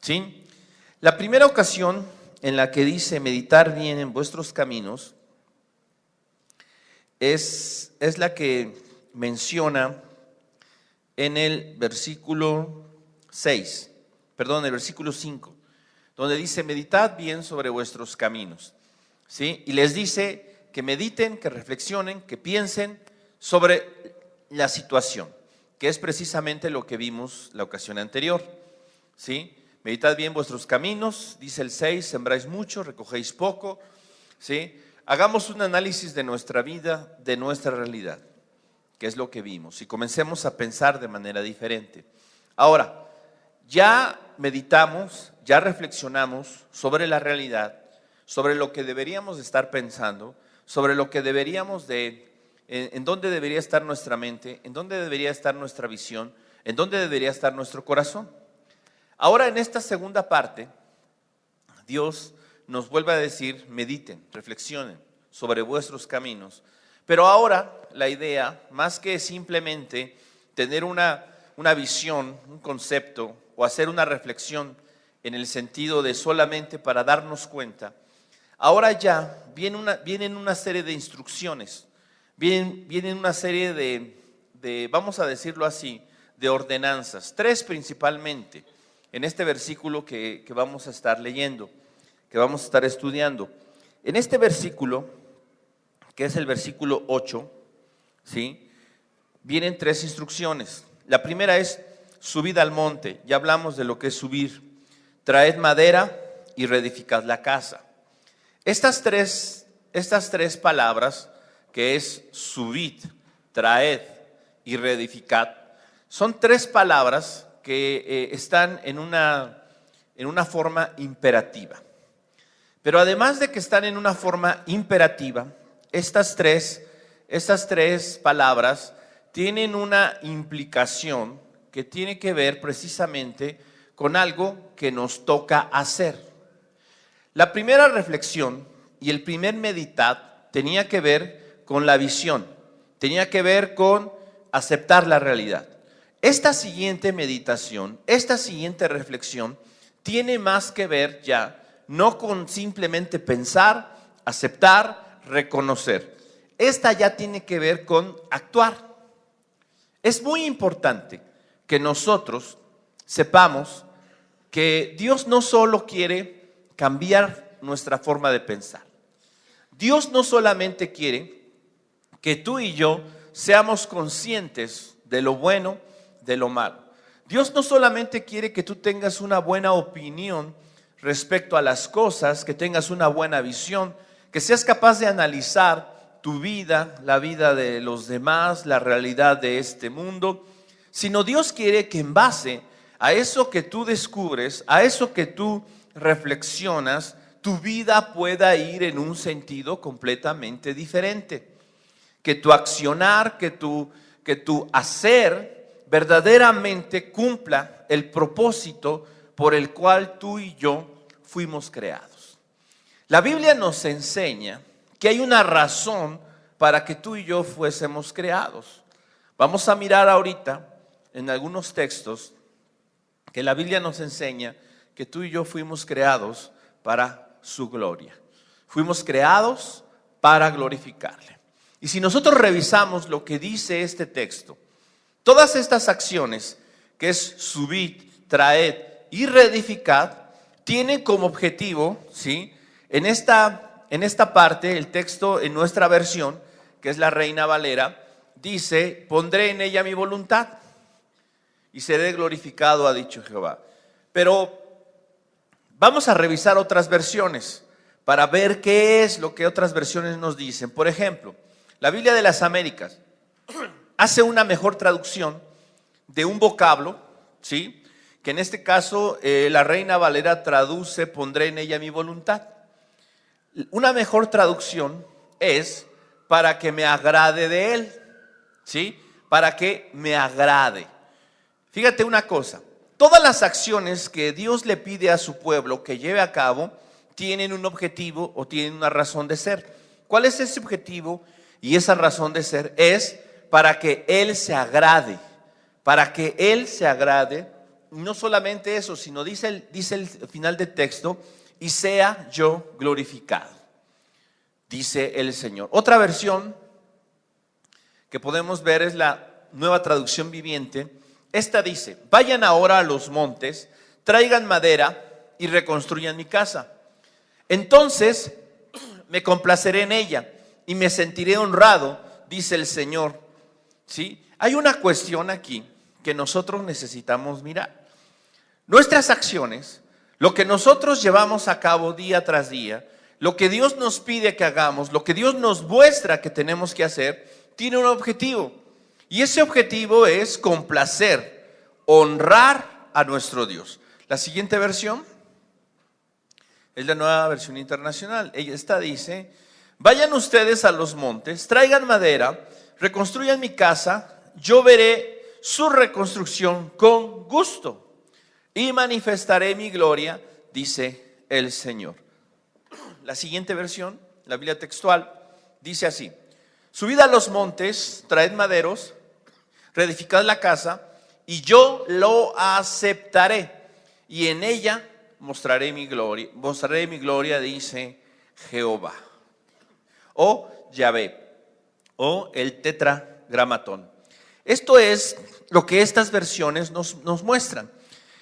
¿sí? La primera ocasión en la que dice meditar bien en vuestros caminos es la que menciona en el versículo 6, perdón, el versículo 5, donde dice meditad bien sobre vuestros caminos, ¿sí? Y les dice que mediten, que reflexionen, que piensen sobre la situación, que es precisamente lo que vimos la ocasión anterior, ¿sí? Meditad bien vuestros caminos, dice el 6, sembráis mucho, recogéis poco, ¿sí? Hagamos un análisis de nuestra vida, de nuestra realidad, que es lo que vimos, y comencemos a pensar de manera diferente. Ahora, ya meditamos, ya reflexionamos sobre la realidad, sobre lo que deberíamos estar pensando, sobre lo que deberíamos en dónde debería estar nuestra mente, en dónde debería estar nuestra visión, en dónde debería estar nuestro corazón. Ahora, en esta segunda parte, Dios nos vuelve a decir, mediten, reflexionen sobre vuestros caminos. Pero ahora la idea, más que simplemente tener una visión, un concepto o hacer una reflexión en el sentido de solamente para darnos cuenta, ahora ya vienen una serie de instrucciones, vienen una serie de, vamos a decirlo así, de ordenanzas, 3 principalmente, en este versículo que vamos a estar leyendo, que vamos a estar estudiando. En este versículo, que es el versículo 8, ¿sí? Vienen 3 instrucciones. La primera es, subid al monte, ya hablamos de lo que es subir, traed madera y reedificad la casa. Estas tres palabras, que es subid, traed y reedificad, son 3 palabras que están en una forma imperativa. Pero además de que están en una forma imperativa, estas tres palabras tienen una implicación que tiene que ver precisamente con algo que nos toca hacer. La primera reflexión y el primer meditar tenía que ver con la visión, tenía que ver con aceptar la realidad. Esta siguiente meditación, esta siguiente reflexión tiene más que ver ya no con simplemente pensar, aceptar, reconocer. Esta ya tiene que ver con actuar. Es muy importante que nosotros sepamos que Dios no solo quiere cambiar nuestra forma de pensar. Dios no solamente quiere que tú y yo seamos conscientes de lo bueno, de lo malo. Dios no solamente quiere que tú tengas una buena opinión respecto a las cosas, que tengas una buena visión, que seas capaz de analizar tu vida, la vida de los demás, la realidad de este mundo, sino Dios quiere que en base a eso que tú descubres, a eso que tú reflexionas, tu vida pueda ir en un sentido completamente diferente. Que tu accionar, que tu hacer verdaderamente cumpla el propósito por el cual tú y yo fuimos creados. La Biblia nos enseña que hay una razón para que tú y yo fuésemos creados. Vamos a mirar ahorita en algunos textos que la Biblia nos enseña que tú y yo fuimos creados para su gloria. Fuimos creados para glorificarle. Y si nosotros revisamos lo que dice este texto, todas estas acciones, que es subid, traed y reedificad, tienen como objetivo, ¿sí? En esta parte, el texto en nuestra versión, que es la Reina Valera, dice, pondré en ella mi voluntad y seré glorificado, ha dicho Jehová. Pero vamos a revisar otras versiones para ver qué es lo que otras versiones nos dicen. Por ejemplo, la Biblia de las Américas hace una mejor traducción de un vocablo, ¿sí? Que en este caso la Reina Valera traduce, pondré en ella mi voluntad. Una mejor traducción es para que me agrade de él, ¿sí? Para que me agrade. Fíjate una cosa, todas las acciones que Dios le pide a su pueblo que lleve a cabo tienen un objetivo o tienen una razón de ser. ¿Cuál es ese objetivo y esa razón de ser? Es para que Él se agrade, para que Él se agrade no solamente eso, sino dice el final del texto, y sea yo glorificado, dice el Señor. Otra versión que podemos ver es la Nueva Traducción Viviente. Esta dice: vayan ahora a los montes, traigan madera y reconstruyan mi casa. Entonces me complaceré en ella y me sentiré honrado, dice el Señor. ¿Sí? Hay una cuestión aquí que nosotros necesitamos mirar. Nuestras acciones, lo que nosotros llevamos a cabo día tras día, lo que Dios nos pide que hagamos, lo que Dios nos muestra que tenemos que hacer, tiene un objetivo. Y ese objetivo es complacer, honrar a nuestro Dios. La siguiente versión es la Nueva Versión Internacional. Esta dice: vayan ustedes a los montes, traigan madera, reconstruyan mi casa, yo veré su reconstrucción con gusto y manifestaré mi gloria, dice el Señor. La siguiente versión, la Biblia textual, dice así: subid a los montes, traed maderos, reedificad la casa, y yo lo aceptaré, y en ella mostraré mi gloria, dice Jehová. O Yahvé, o el tetragramatón. Esto es lo que estas versiones nos muestran.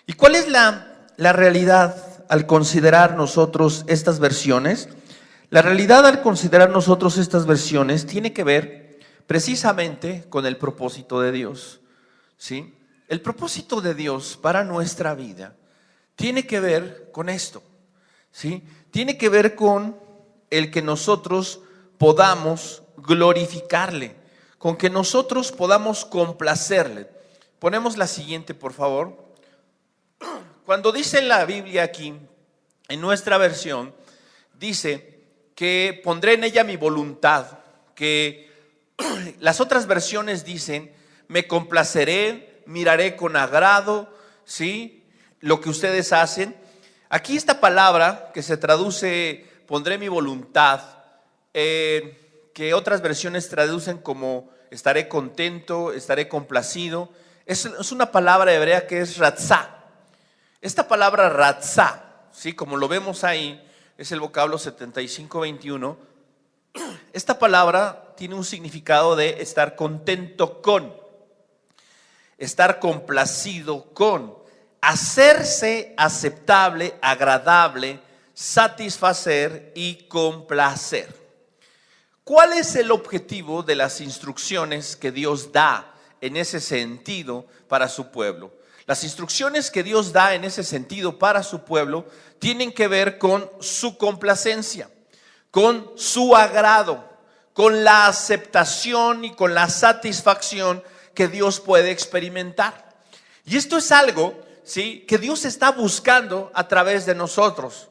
¿Y cuál es la realidad al considerar nosotros estas versiones? La realidad al considerar nosotros estas versiones tiene que ver precisamente con el propósito de Dios, ¿sí? El propósito de Dios para nuestra vida tiene que ver con esto, ¿sí? Tiene que ver con el que nosotros podamos glorificarle, con que nosotros podamos complacerle. Ponemos la siguiente, por favor. Cuando dice la Biblia aquí, en nuestra versión, dice que pondré en ella mi voluntad, que las otras versiones dicen: me complaceré, miraré con agrado, ¿sí?, lo que ustedes hacen. Aquí esta palabra que se traduce pondré mi voluntad, que otras versiones traducen como estaré contento, estaré complacido, es una palabra hebrea que es ratzá. Esta palabra ratzá, ¿sí?, como lo vemos ahí, es el vocablo 7521. Esta palabra tiene un significado de estar contento con, estar complacido con, hacerse aceptable, agradable, satisfacer y complacer. ¿Cuál es el objetivo de las instrucciones que Dios da en ese sentido para su pueblo? Las instrucciones que Dios da en ese sentido para su pueblo tienen que ver con su complacencia, con su agrado, con la aceptación y con la satisfacción que Dios puede experimentar. Y esto es algo, ¿sí?, que Dios está buscando a través de nosotros.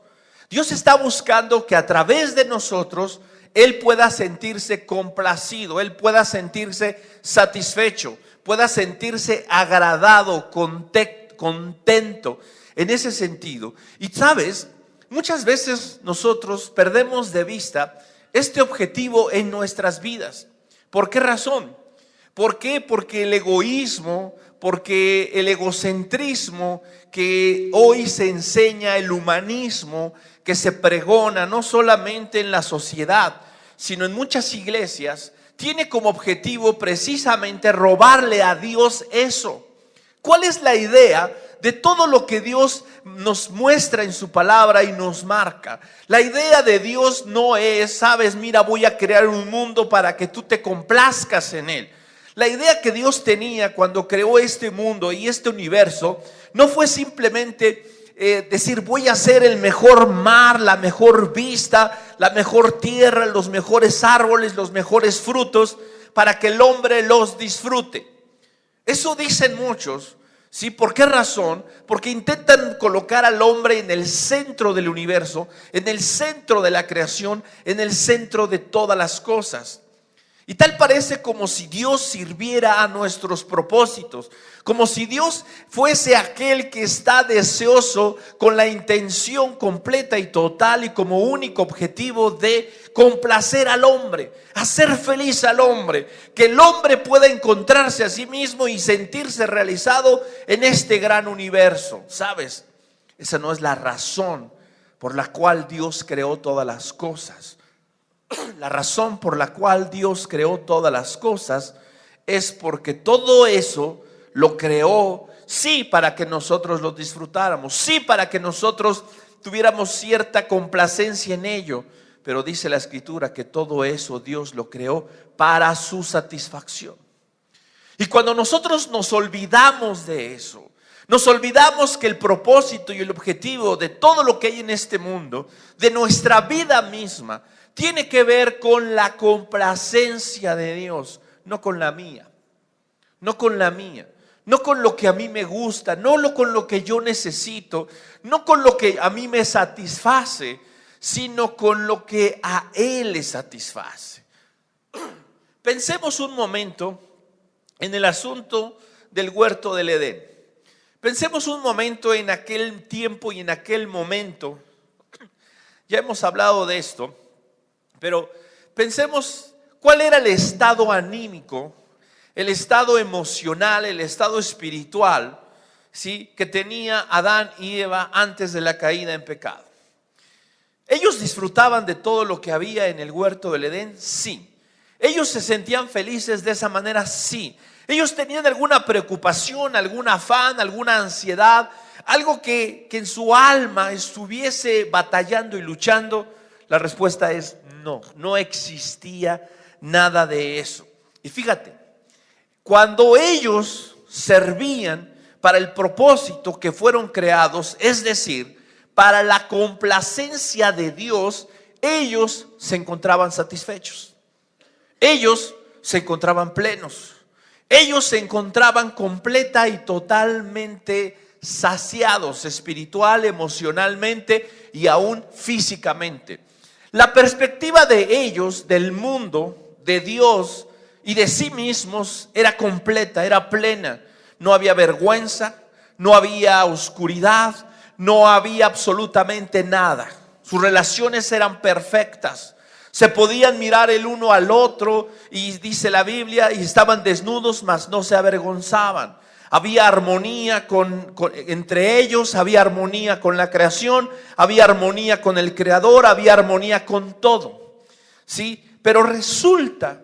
Dios está buscando que a través de nosotros Él pueda sentirse complacido, Él pueda sentirse satisfecho, pueda sentirse agradado, contento en ese sentido. Y sabes, muchas veces nosotros perdemos de vista este objetivo en nuestras vidas. ¿Por qué razón? ¿Por qué? Porque el egoísmo, porque el egocentrismo que hoy se enseña, el humanismo que se pregona no solamente en la sociedad, sino en muchas iglesias, tiene como objetivo precisamente robarle a Dios eso. ¿Cuál es la idea de todo lo que Dios nos muestra en su palabra y nos marca? La idea de Dios no es, sabes, mira, voy a crear un mundo para que tú te complazcas en él. La idea que Dios tenía cuando creó este mundo y este universo no fue simplemente decir voy a hacer el mejor mar, la mejor vista, la mejor tierra, los mejores árboles, los mejores frutos para que el hombre los disfrute. Eso dicen muchos, ¿sí? ¿Por qué razón? Porque intentan colocar al hombre en el centro del universo, en el centro de la creación, en el centro de todas las cosas. Y tal parece como si Dios sirviera a nuestros propósitos, como si Dios fuese aquel que está deseoso con la intención completa y total y como único objetivo de complacer al hombre, hacer feliz al hombre, que el hombre pueda encontrarse a sí mismo y sentirse realizado en este gran universo. ¿Sabes? Esa no es la razón por la cual Dios creó todas las cosas. La razón por la cual Dios creó todas las cosas es porque todo eso lo creó, sí, para que nosotros lo disfrutáramos, sí, para que nosotros tuviéramos cierta complacencia en ello. Pero dice la Escritura que todo eso Dios lo creó para su satisfacción. Y cuando nosotros nos olvidamos de eso, nos olvidamos que el propósito y el objetivo de todo lo que hay en este mundo, de nuestra vida misma, tiene que ver con la complacencia de Dios, no con la mía, no con la mía, no con lo que a mí me gusta, no con lo que yo necesito, no con lo que a mí me satisface, sino con lo que a Él le satisface. Pensemos un momento en el asunto del huerto del Edén. Pensemos un momento en aquel tiempo y en aquel momento. Ya hemos hablado de esto, pero pensemos cuál era el estado anímico, el estado emocional, el estado espiritual, ¿sí?, que tenía Adán y Eva antes de la caída en pecado. ¿Ellos disfrutaban de todo lo que había en el huerto del Edén? Sí. ¿Ellos se sentían felices de esa manera? Sí. ¿Ellos tenían alguna preocupación, algún afán, alguna ansiedad, algo que en su alma estuviese batallando y luchando? La respuesta es no, no existía nada de eso. Y fíjate, cuando ellos servían para el propósito que fueron creados, es decir, para la complacencia de Dios, ellos se encontraban satisfechos. Ellos se encontraban plenos. Ellos se encontraban completa y totalmente saciados espiritual, emocionalmente y aún físicamente. La perspectiva de ellos, del mundo, de Dios y de sí mismos era completa, era plena. No había vergüenza, no había oscuridad, no había absolutamente nada. Sus relaciones eran perfectas. Se podían mirar el uno al otro y dice la Biblia, y estaban desnudos, mas no se avergonzaban. Había armonía entre ellos, había armonía con la creación, había armonía con el Creador, había armonía con todo. ¿Sí? Pero resulta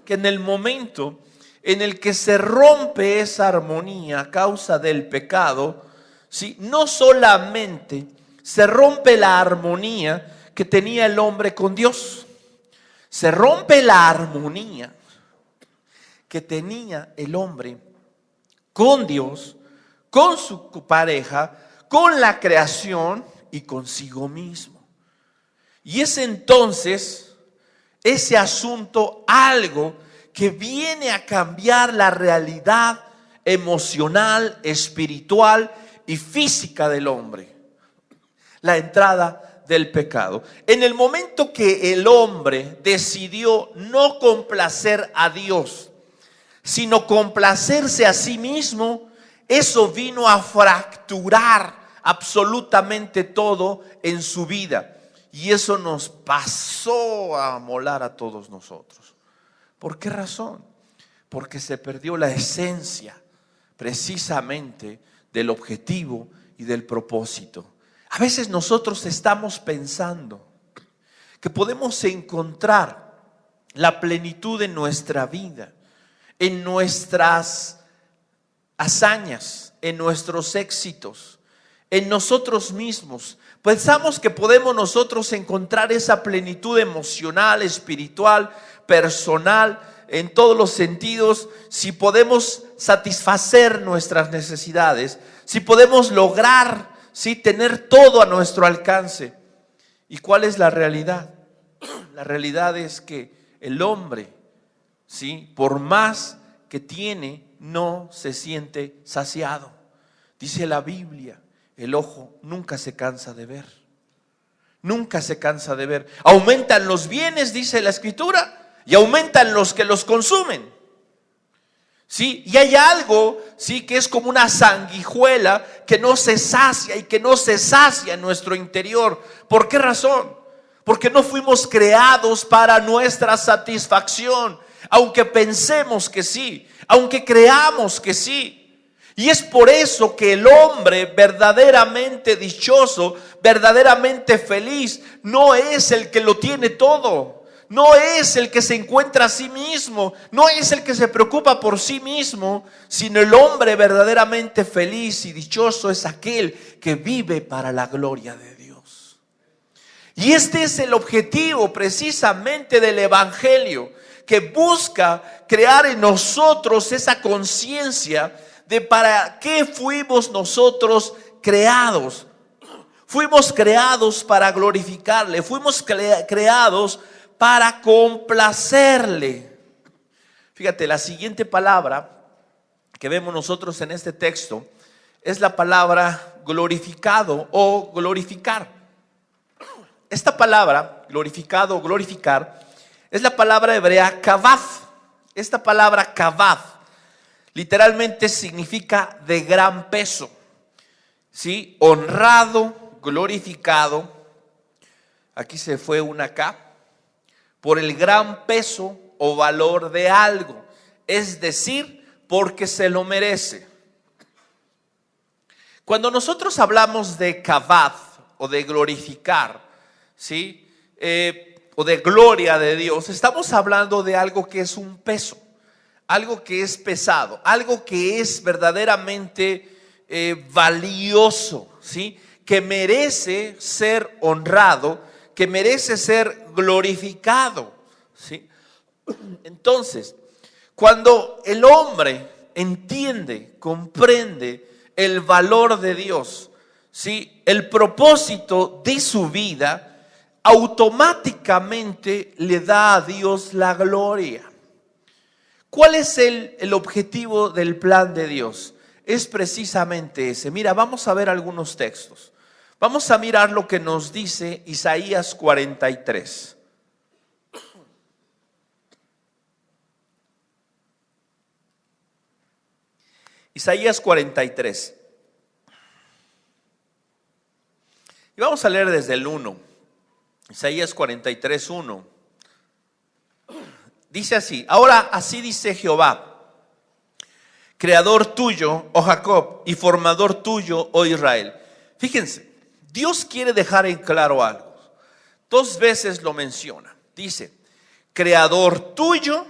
que en el momento en el que se rompe esa armonía a causa del pecado, ¿sí?, no solamente se rompe la armonía que tenía el hombre con Dios, se rompe la armonía que tenía el hombre con Dios, con su pareja, con la creación y consigo mismo. Y es entonces ese asunto algo que viene a cambiar la realidad emocional, espiritual y física del hombre. La entrada del pecado. En el momento que el hombre decidió no complacer a Dios, sino complacerse a sí mismo, eso vino a fracturar absolutamente todo en su vida. Y eso nos pasó a molar a todos nosotros. ¿Por qué razón? Porque se perdió la esencia precisamente del objetivo y del propósito. A veces nosotros estamos pensando que podemos encontrar la plenitud en nuestra vida, en nuestras hazañas, en nuestros éxitos, en nosotros mismos. Pensamos que podemos nosotros encontrar esa plenitud emocional, espiritual, personal, en todos los sentidos, si podemos satisfacer nuestras necesidades, si podemos lograr, ¿sí?, tener todo a nuestro alcance. ¿Y cuál es la realidad? La realidad es que el hombre, ¿sí?, por más que tiene, no se siente saciado. Dice la Biblia, el ojo nunca se cansa de ver. Nunca se cansa de ver. Aumentan los bienes, dice la Escritura, y aumentan los que los consumen. ¿Sí? Y hay algo, ¿sí?, que es como una sanguijuela que no se sacia y que no se sacia en nuestro interior. ¿Por qué razón? Porque no fuimos creados para nuestra satisfacción, aunque pensemos que sí, aunque creamos que sí. Y es por eso que el hombre verdaderamente dichoso, verdaderamente feliz, no es el que lo tiene todo. No es el que se encuentra a sí mismo, no es el que se preocupa por sí mismo, sino el hombre verdaderamente feliz y dichoso es aquel que vive para la gloria de Dios. Y este es el objetivo precisamente del Evangelio, que busca crear en nosotros esa conciencia de para qué fuimos nosotros creados. Fuimos creados para glorificarle, fuimos creados para complacerle. Fíjate, la siguiente palabra que vemos nosotros en este texto es la palabra glorificado o glorificar. Esta palabra, glorificado o glorificar, es la palabra hebrea kavod. Esta palabra kavod literalmente significa de gran peso, ¿sí? Honrado, glorificado. Aquí se fue una K. Por el gran peso o valor de algo, es decir, porque se lo merece. Cuando nosotros hablamos de kavod o de glorificar, ¿sí?, o de gloria de Dios, estamos hablando de algo que es un peso, algo que es pesado, algo que es verdaderamente valioso, ¿sí?, que merece ser honrado, que merece ser glorificado, ¿sí? Entonces, cuando el hombre entiende, comprende el valor de Dios, ¿sí?, el propósito de su vida, automáticamente le da a Dios la gloria. ¿Cuál es el objetivo del plan de Dios? Es precisamente ese. Mira, vamos a ver algunos textos. Vamos a mirar lo que nos dice Isaías 43. Isaías 43. Y vamos a leer desde el 1. Isaías 43, 1. Dice así: ahora así dice Jehová, creador tuyo, oh Jacob, y formador tuyo, oh Israel. Fíjense, Dios quiere dejar en claro algo. 2 veces lo menciona. Dice, creador tuyo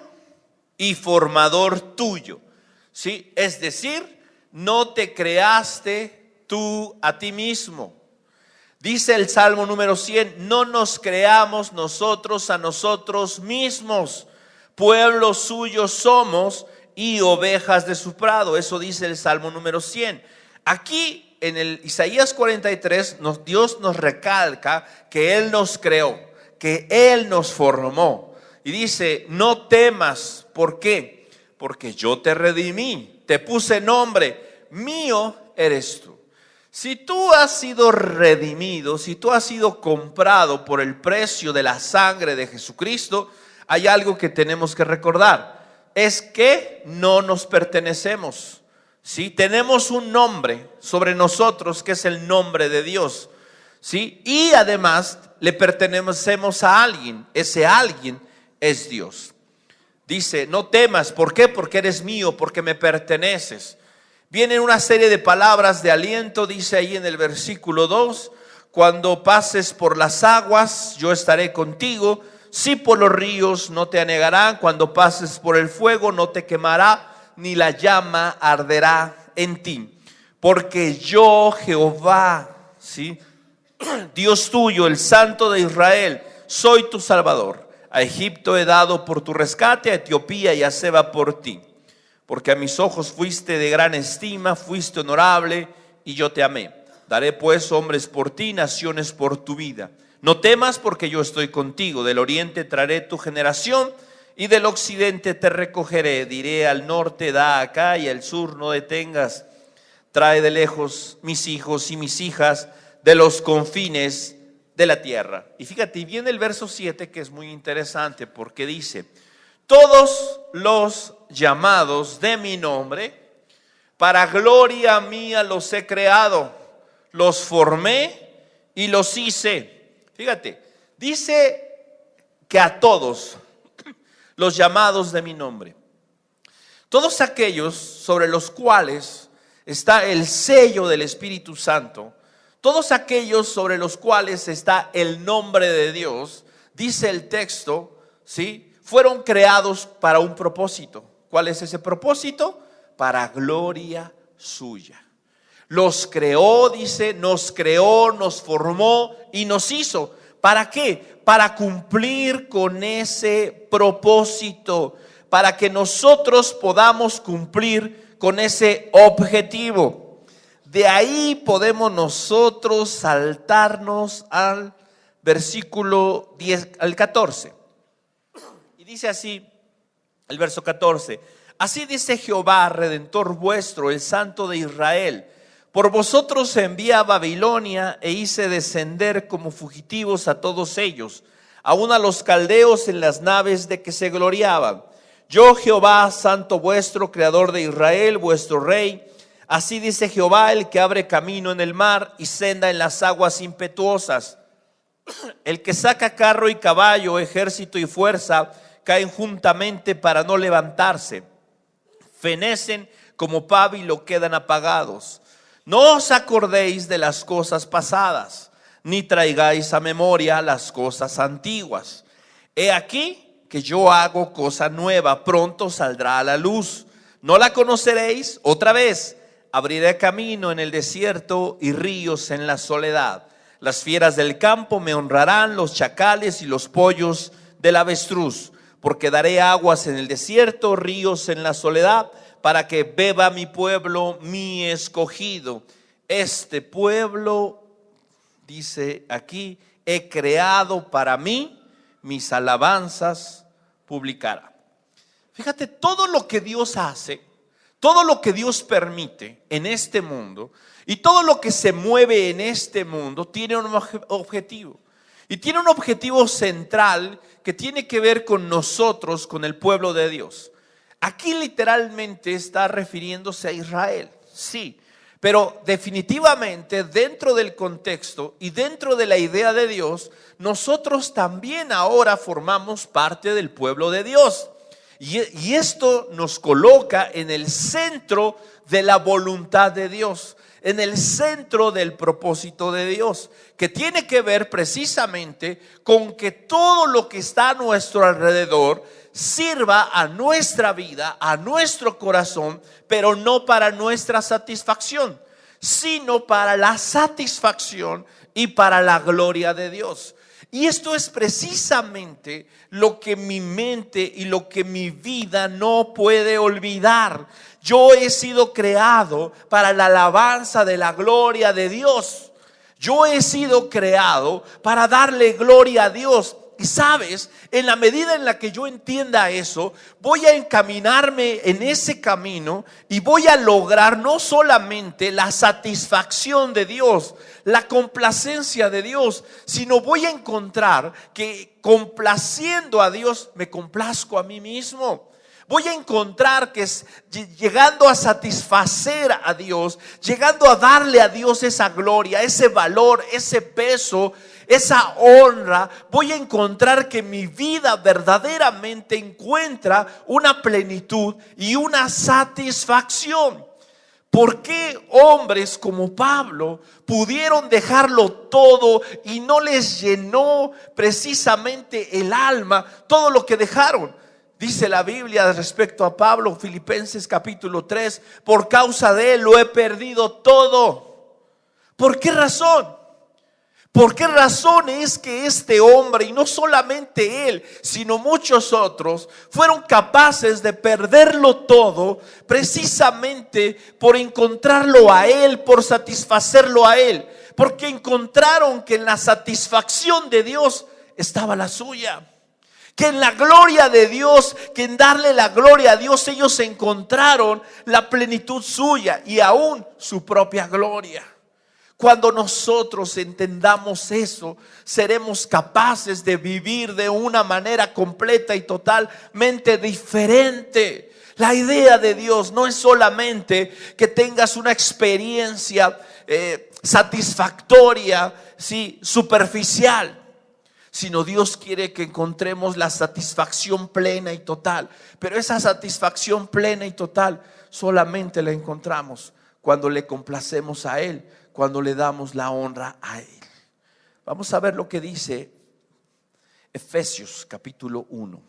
y formador tuyo. ¿Sí? Es decir, no te creaste tú a ti mismo. Dice el Salmo número 100, no nos creamos nosotros a nosotros mismos. Pueblo suyo somos y ovejas de su prado. Eso dice el Salmo número 100. Aquí en el Isaías 43, Dios nos recalca que Él nos creó, que Él nos formó. Y dice, no temas. ¿Por qué? Porque yo te redimí, te puse nombre, mío eres tú. Si tú has sido redimido, si tú has sido comprado por el precio de la sangre de Jesucristo, hay algo que tenemos que recordar. Es que no nos pertenecemos. ¿Sí? Tenemos un nombre sobre nosotros que es el nombre de Dios, ¿sí? Y además le pertenecemos a alguien. Ese alguien es Dios. Dice, no temas. ¿Por qué? Porque eres mío, porque me perteneces. Viene una serie de palabras de aliento. Dice ahí en el versículo 2, cuando pases por las aguas, yo estaré contigo. Si por los ríos, no te anegarán. Cuando pases por el fuego, no te quemará, ni la llama arderá en ti. Porque yo, Jehová, ¿sí?, Dios tuyo, el Santo de Israel, soy tu Salvador. A Egipto he dado por tu rescate, a Etiopía y a Seba por ti. Porque a mis ojos fuiste de gran estima, fuiste honorable y yo te amé. Daré pues hombres por ti, naciones por tu vida. No temas porque yo estoy contigo. Del oriente traeré tu generación y del occidente te recogeré. Diré al norte, da acá, y al sur no detengas. Trae de lejos mis hijos y mis hijas, de los confines de la tierra. Y fíjate, y viene el verso 7 que es muy interesante porque dice: todos los llamados de mi nombre, para gloria mía los he creado, los formé y los hice. Fíjate, dice que a todos los llamados de mi nombre, todos aquellos sobre los cuales está el sello del Espíritu Santo, todos aquellos sobre los cuales está el nombre de Dios, dice el texto, ¿sí?, fueron creados para un propósito. ¿Cuál es ese propósito? Para gloria suya. Los creó, dice, nos creó, nos formó y nos hizo. ¿Para qué? Para cumplir con ese propósito, para que nosotros podamos cumplir con ese objetivo. De ahí podemos nosotros saltarnos al versículo 10, al 14. Y dice así el verso 14: así dice Jehová, Redentor vuestro, el Santo de Israel: por vosotros envié a Babilonia e hice descender como fugitivos a todos ellos, aun a los caldeos en las naves de que se gloriaban. Yo, Jehová, Santo vuestro, Creador de Israel, vuestro Rey. Así dice Jehová, el que abre camino en el mar y senda en las aguas impetuosas, el que saca carro y caballo, ejército y fuerza, caen juntamente para no levantarse, fenecen como pábilo, quedan apagados. No os acordéis de las cosas pasadas, ni traigáis a memoria las cosas antiguas. He aquí que yo hago cosa nueva, pronto saldrá a la luz. ¿No la conoceréis? Otra vez abriré camino en el desierto y ríos en la soledad. Las fieras del campo me honrarán, los chacales y los pollos del avestruz, porque daré aguas en el desierto, ríos en la soledad, para que beba mi pueblo, mi escogido. Este pueblo, dice aquí, he creado para mí, mis alabanzas publicará. Fíjate, todo lo que Dios hace, todo lo que Dios permite en este mundo y todo lo que se mueve en este mundo tiene un objetivo. Y tiene un objetivo central que tiene que ver con nosotros, con el pueblo de Dios. Aquí literalmente está refiriéndose a Israel, sí, pero definitivamente dentro del contexto y dentro de la idea de Dios, nosotros también ahora formamos parte del pueblo de Dios. Y esto nos coloca en el centro de la voluntad de Dios, en el centro del propósito de Dios, que tiene que ver precisamente con que todo lo que está a nuestro alrededor sirva a nuestra vida, a nuestro corazón, pero no para nuestra satisfacción, sino para la satisfacción y para la gloria de Dios. Y esto es precisamente lo que mi mente y lo que mi vida no puede olvidar. Yo he sido creado para la alabanza de la gloria de Dios. Yo he sido creado para darle gloria a Dios. Y sabes, en la medida en la que yo entienda eso, voy a encaminarme en ese camino y voy a lograr no solamente la satisfacción de Dios, la complacencia de Dios, sino voy a encontrar que complaciendo a Dios me complazco a mí mismo. Voy a encontrar que llegando a satisfacer a Dios, llegando a darle a Dios esa gloria, ese valor, ese peso, esa honra, voy a encontrar que mi vida verdaderamente encuentra una plenitud y una satisfacción. ¿Por qué hombres como Pablo pudieron dejarlo todo y no les llenó precisamente el alma todo lo que dejaron? Dice la Biblia respecto a Pablo, Filipenses capítulo 3, por causa de él lo he perdido todo. ¿Por qué razón? ¿Por qué razón es que este hombre, y no solamente él, sino muchos otros, fueron capaces de perderlo todo precisamente por encontrarlo a él, por satisfacerlo a él? Porque encontraron que en la satisfacción de Dios estaba la suya. Que en la gloria de Dios, que en darle la gloria a Dios, ellos encontraron la plenitud suya y aún su propia gloria. Cuando nosotros entendamos eso, seremos capaces de vivir de una manera completa y totalmente diferente. La idea de Dios no es solamente que tengas una experiencia satisfactoria, ¿sí?, superficial, sino Dios quiere que encontremos la satisfacción plena y total. Pero esa satisfacción plena y total solamente la encontramos cuando le complacemos a Él, cuando le damos la honra a Él. Vamos a ver lo que dice Efesios capítulo 1.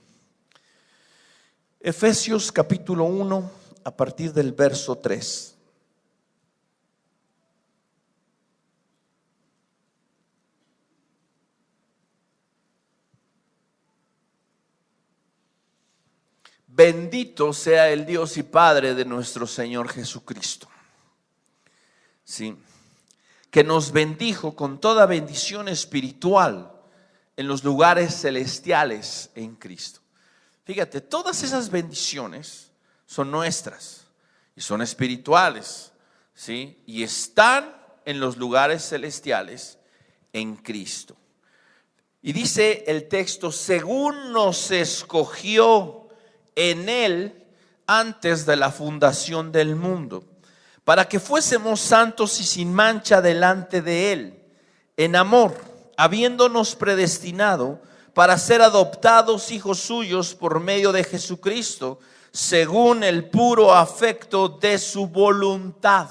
Efesios capítulo 1 a partir del verso 3. Bendito sea el Dios y Padre de nuestro Señor Jesucristo, ¿sí?, que nos bendijo con toda bendición espiritual en los lugares celestiales en Cristo. Fíjate, todas esas bendiciones son nuestras y son espirituales, ¿sí?, y están en los lugares celestiales en Cristo. Y dice el texto: según nos escogió en Él antes de la fundación del mundo, para que fuésemos santos y sin mancha delante de Él, en amor, habiéndonos predestinado para ser adoptados hijos suyos por medio de Jesucristo, según el puro afecto de su voluntad.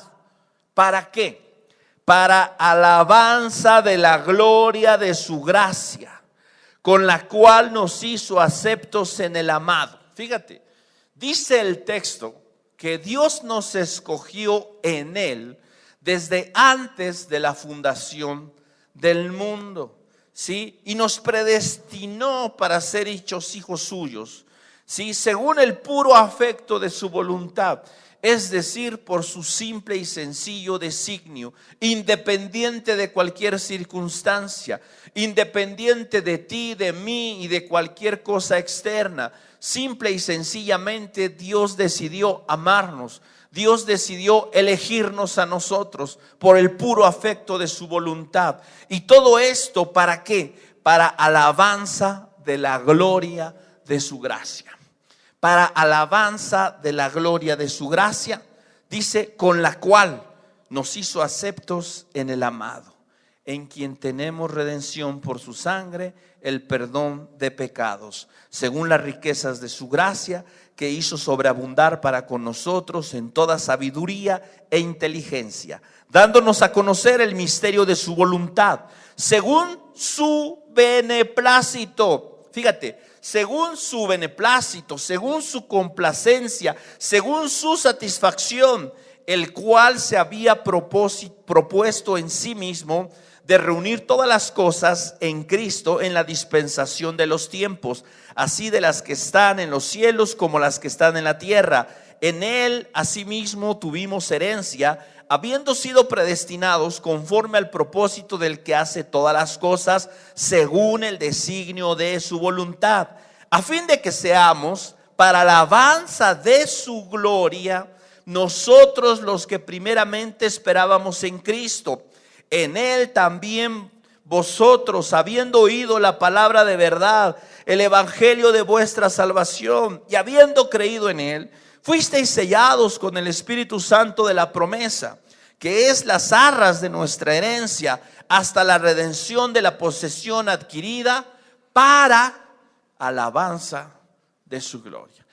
¿Para qué? Para alabanza de la gloria de su gracia, con la cual nos hizo aceptos en el amado. Fíjate, dice el texto que Dios nos escogió en Él desde antes de la fundación del mundo, ¿sí?, y nos predestinó para ser hechos hijos suyos, ¿sí?, según el puro afecto de su voluntad, es decir, por su simple y sencillo designio, independiente de cualquier circunstancia, independiente de ti, de mí y de cualquier cosa externa. Simple y sencillamente Dios decidió amarnos. Dios decidió elegirnos a nosotros por el puro afecto de su voluntad. Y todo esto, ¿para qué? Para alabanza de la gloria de su gracia. Para alabanza de la gloria de su gracia, dice, con la cual nos hizo aceptos en el amado, en quien tenemos redención por su sangre, el perdón de pecados, según las riquezas de su gracia, que hizo sobreabundar para con nosotros en toda sabiduría e inteligencia, dándonos a conocer el misterio de su voluntad, según su beneplácito. Fíjate, según su beneplácito, según su complacencia, según su satisfacción, el cual se había propuesto en sí mismo de reunir todas las cosas en Cristo en la dispensación de los tiempos, así de las que están en los cielos como las que están en la tierra. En Él asimismo tuvimos herencia, habiendo sido predestinados conforme al propósito del que hace todas las cosas según el designio de su voluntad, a fin de que seamos para alabanza de su gloria, nosotros los que primeramente esperábamos en Cristo. En Él también vosotros, habiendo oído la palabra de verdad, el evangelio de vuestra salvación, y habiendo creído en Él, fuisteis sellados con el Espíritu Santo de la promesa, que es las arras de nuestra herencia, hasta la redención de la posesión adquirida para alabanza de su gloria.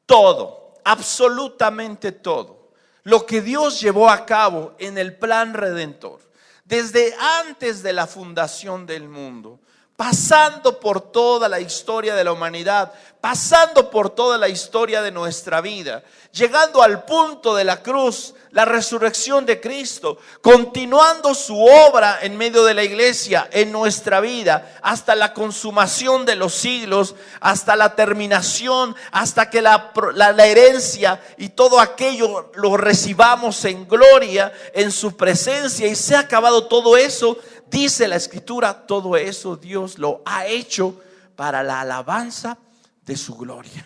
Todo, absolutamente todo, lo que Dios llevó a cabo en el plan redentor, desde antes de la fundación del mundo, pasando por toda la historia de la humanidad, pasando por toda la historia de nuestra vida, llegando al punto de la cruz, la resurrección de Cristo, continuando su obra en medio de la iglesia, en nuestra vida, hasta la consumación de los siglos, hasta la terminación, hasta que la herencia y todo aquello lo recibamos en gloria, en su presencia, y se ha acabado todo eso. Dice la Escritura, todo eso Dios lo ha hecho para la alabanza de su gloria.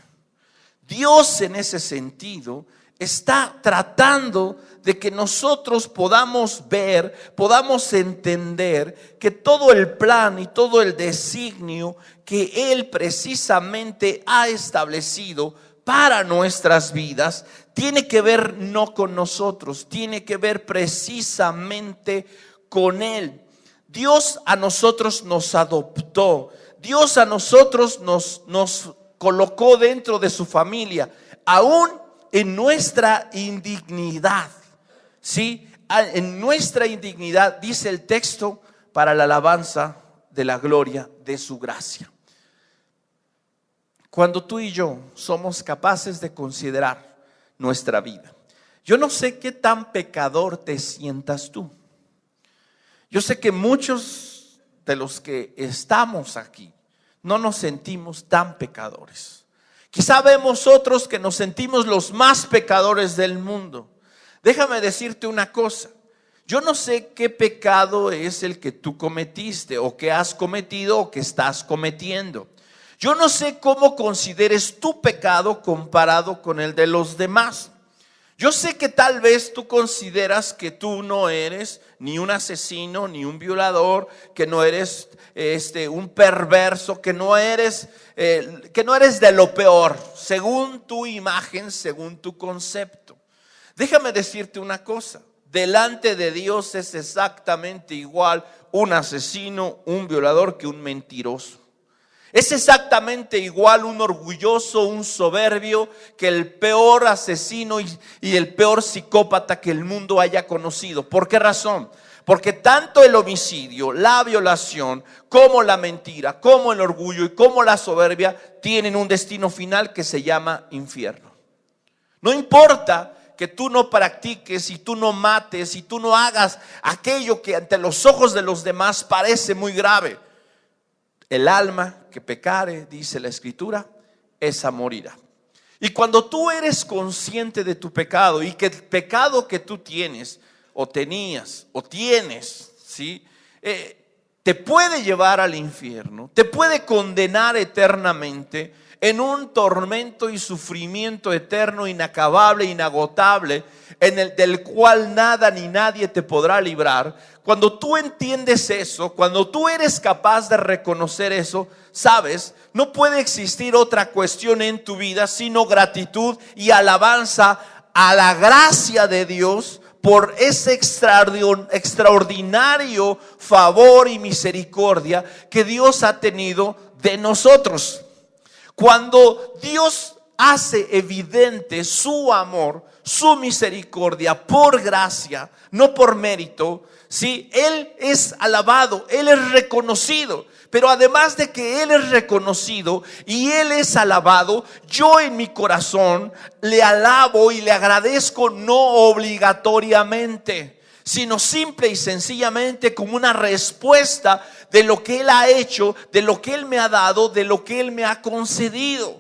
Dios en ese sentido está tratando de que nosotros podamos ver, podamos entender que todo el plan y todo el designio que Él precisamente ha establecido para nuestras vidas tiene que ver no con nosotros, tiene que ver precisamente con Él. Dios a nosotros nos adoptó, Dios a nosotros nos colocó dentro de su familia, aún en nuestra indignidad. ¿Sí? En nuestra indignidad, dice el texto, para la alabanza de la gloria de su gracia. Cuando tú y yo somos capaces de considerar nuestra vida, yo no sé qué tan pecador te sientas tú. Yo sé que muchos de los que estamos aquí no nos sentimos tan pecadores. Quizá vemos otros que nos sentimos los más pecadores del mundo. Déjame decirte una cosa. Yo no sé qué pecado es el que tú cometiste o que has cometido o que estás cometiendo. Yo no sé cómo consideres tu pecado comparado con el de los demás. Yo sé que tal vez tú consideras que tú no eres ni un asesino, ni un violador, que no eres un perverso, que no eres de lo peor, según tu imagen, según tu concepto. Déjame decirte una cosa, delante de Dios es exactamente igual un asesino, un violador que un mentiroso. Es exactamente igual un orgulloso, un soberbio, que el peor asesino y el peor psicópata que el mundo haya conocido. ¿Por qué razón? Porque tanto el homicidio, la violación, como la mentira, como el orgullo y como la soberbia tienen un destino final que se llama infierno. No importa que tú no practiques y tú no mates y tú no hagas aquello que ante los ojos de los demás parece muy grave. El alma que pecare, dice la Escritura, esa morirá. Y cuando tú eres consciente de tu pecado y que el pecado que tú tienes o tenías o tienes, ¿sí? Te puede llevar al infierno, te puede condenar eternamente en un tormento y sufrimiento eterno, inacabable, inagotable, del cual nada ni nadie te podrá librar. Cuando tú entiendes eso, cuando tú eres capaz de reconocer eso, sabes, no puede existir otra cuestión en tu vida sino gratitud y alabanza a la gracia de Dios por ese extraordinario favor y misericordia que Dios ha tenido de nosotros. Cuando Dios hace evidente su amor, su misericordia por gracia, no por mérito, ¿sí? Él es alabado, Él es reconocido. Pero además de que Él es reconocido y Él es alabado, yo en mi corazón le alabo y le agradezco no obligatoriamente, sino simple y sencillamente como una respuesta de lo que Él ha hecho, de lo que Él me ha dado, de lo que Él me ha concedido.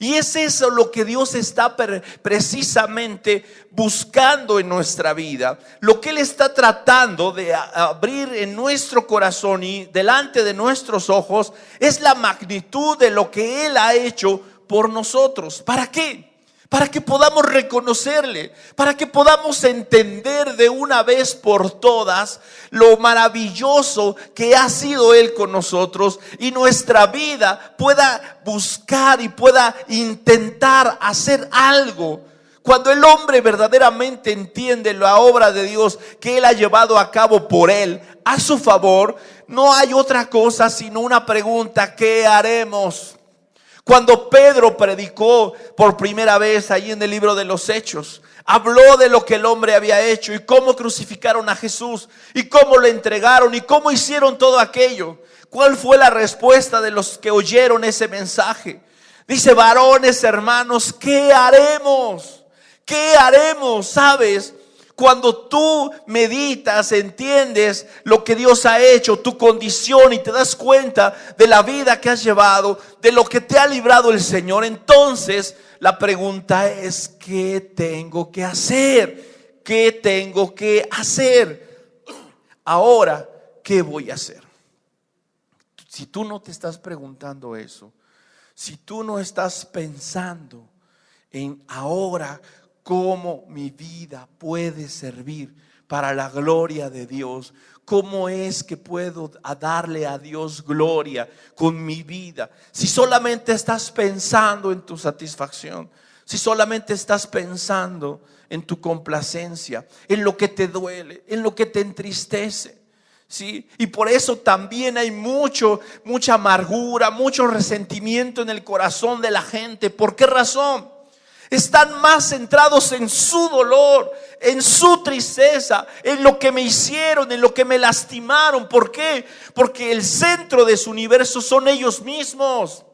Y es eso lo que Dios está precisamente buscando en nuestra vida. Lo que Él está tratando de abrir en nuestro corazón y delante de nuestros ojos es la magnitud de lo que Él ha hecho por nosotros. ¿Para qué? Para que podamos reconocerle, para que podamos entender de una vez por todas lo maravilloso que ha sido Él con nosotros y nuestra vida pueda buscar y pueda intentar hacer algo. Cuando el hombre verdaderamente entiende la obra de Dios que Él ha llevado a cabo por él, a su favor, no hay otra cosa sino una pregunta: ¿qué haremos? Cuando Pedro predicó por primera vez ahí en el libro de los Hechos, habló de lo que el hombre había hecho y cómo crucificaron a Jesús y cómo lo entregaron y cómo hicieron todo aquello. ¿Cuál fue la respuesta de los que oyeron ese mensaje? Dice: varones, hermanos, ¿qué haremos? ¿Qué haremos? ¿Sabes? Cuando tú meditas, entiendes lo que Dios ha hecho, tu condición, y te das cuenta de la vida que has llevado, de lo que te ha librado el Señor, entonces la pregunta es: ¿qué tengo que hacer? ¿Qué tengo que hacer? Ahora, ¿qué voy a hacer? Si tú no te estás preguntando eso, si tú no estás pensando en ahora, cómo mi vida puede servir para la gloria de Dios. ¿Cómo es que puedo darle a Dios gloria con mi vida? Si solamente estás pensando en tu satisfacción, si solamente estás pensando en tu complacencia, en lo que te duele, en lo que te entristece, ¿sí? Y por eso también hay mucha amargura, mucho resentimiento en el corazón de la gente. ¿Por qué razón? Están más centrados en su dolor, en su tristeza, en lo que me hicieron, en lo que me lastimaron. ¿Por qué? Porque el centro de su universo son ellos mismos,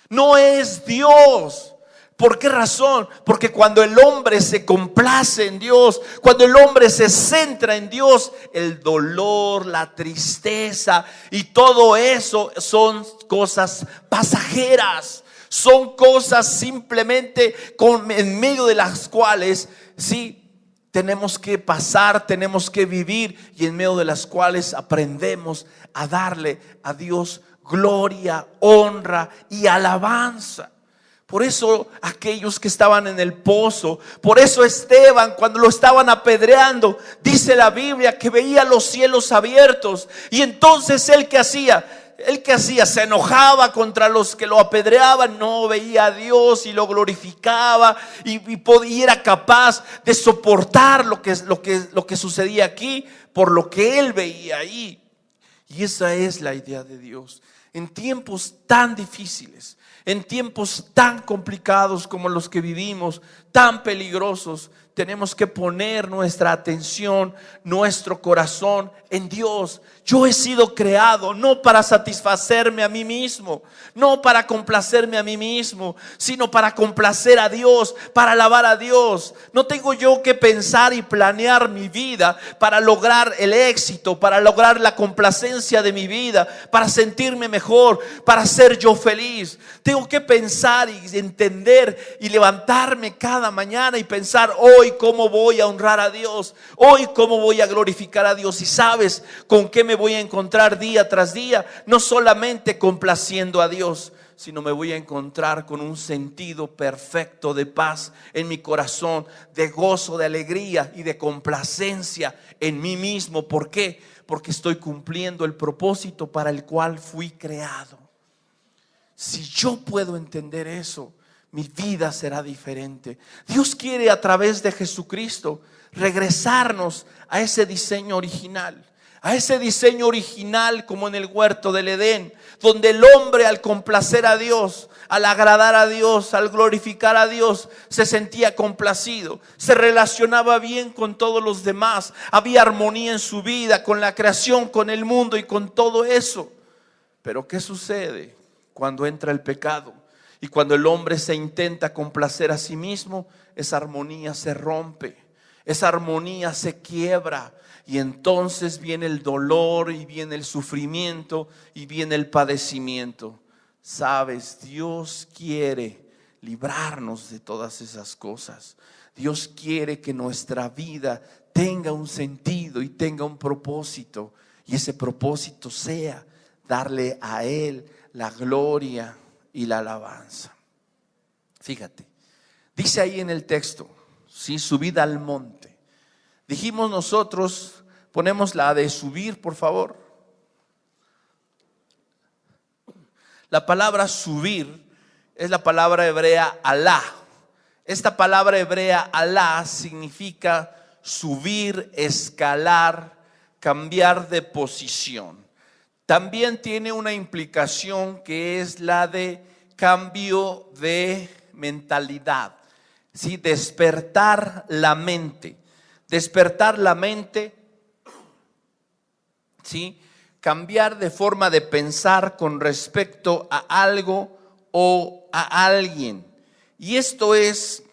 no es Dios. ¿Por qué razón? Porque cuando el hombre se complace en Dios, cuando el hombre se centra en Dios, el dolor, la tristeza y todo eso son cosas pasajeras. Son cosas simplemente en medio de las cuales sí tenemos que pasar, tenemos que vivir, y en medio de las cuales aprendemos a darle a Dios gloria, honra y alabanza. Por eso aquellos que estaban en el pozo, por eso Esteban, cuando lo estaban apedreando, dice la Biblia que veía los cielos abiertos. Y entonces él, ¿qué hacía? Él, ¿qué hacía? Se enojaba contra los que lo apedreaban, no veía a Dios y lo glorificaba y era capaz de soportar lo que sucedía aquí por lo que él veía ahí. Y esa es la idea de Dios. En tiempos tan difíciles, en tiempos tan complicados como los que vivimos, tan peligrosos, tenemos que poner nuestra atención, nuestro corazón en Dios. Yo he sido creado no para satisfacerme a mí mismo, no para complacerme a mí mismo, sino para complacer a Dios, para alabar a Dios. No tengo yo que pensar y planear mi vida para lograr el éxito, para lograr la complacencia de mi vida, para sentirme mejor, para ser yo feliz. Tengo que pensar y entender y levantarme cada mañana y pensar: hoy cómo voy a honrar a Dios, hoy cómo voy a glorificar a Dios. Y sabes con qué me voy a encontrar día tras día, no solamente complaciendo a Dios, sino me voy a encontrar con un sentido perfecto de paz en mi corazón, de gozo, de alegría y de complacencia en mí mismo. ¿Por qué? Porque estoy cumpliendo el propósito para el cual fui creado. Si yo puedo entender eso, mi vida será diferente. Dios quiere, a través de Jesucristo, regresarnos a ese diseño original. A ese diseño original como en el huerto del Edén, donde el hombre, al complacer a Dios, al agradar a Dios, al glorificar a Dios, se sentía complacido, se relacionaba bien con todos los demás, había armonía en su vida, con la creación, con el mundo y con todo eso. Pero ¿qué sucede cuando entra el pecado? Y cuando el hombre se intenta complacer a sí mismo, esa armonía se rompe, esa armonía se quiebra. Y entonces viene el dolor y viene el sufrimiento y viene el padecimiento. Sabes, Dios quiere librarnos de todas esas cosas. Dios quiere que nuestra vida tenga un sentido y tenga un propósito. Y ese propósito sea darle a Él la gloria y la alabanza. Fíjate, dice ahí en el texto, ¿sí? Subida al monte. Dijimos nosotros, ponemos la de subir, por favor. La palabra subir es la palabra hebrea alá. Esta palabra hebrea alá significa subir, escalar, cambiar de posición. También tiene una implicación que es la de cambio de mentalidad, ¿sí? Despertar la mente. Despertar la mente, ¿sí? Cambiar de forma de pensar con respecto a algo o a alguien. Y esto es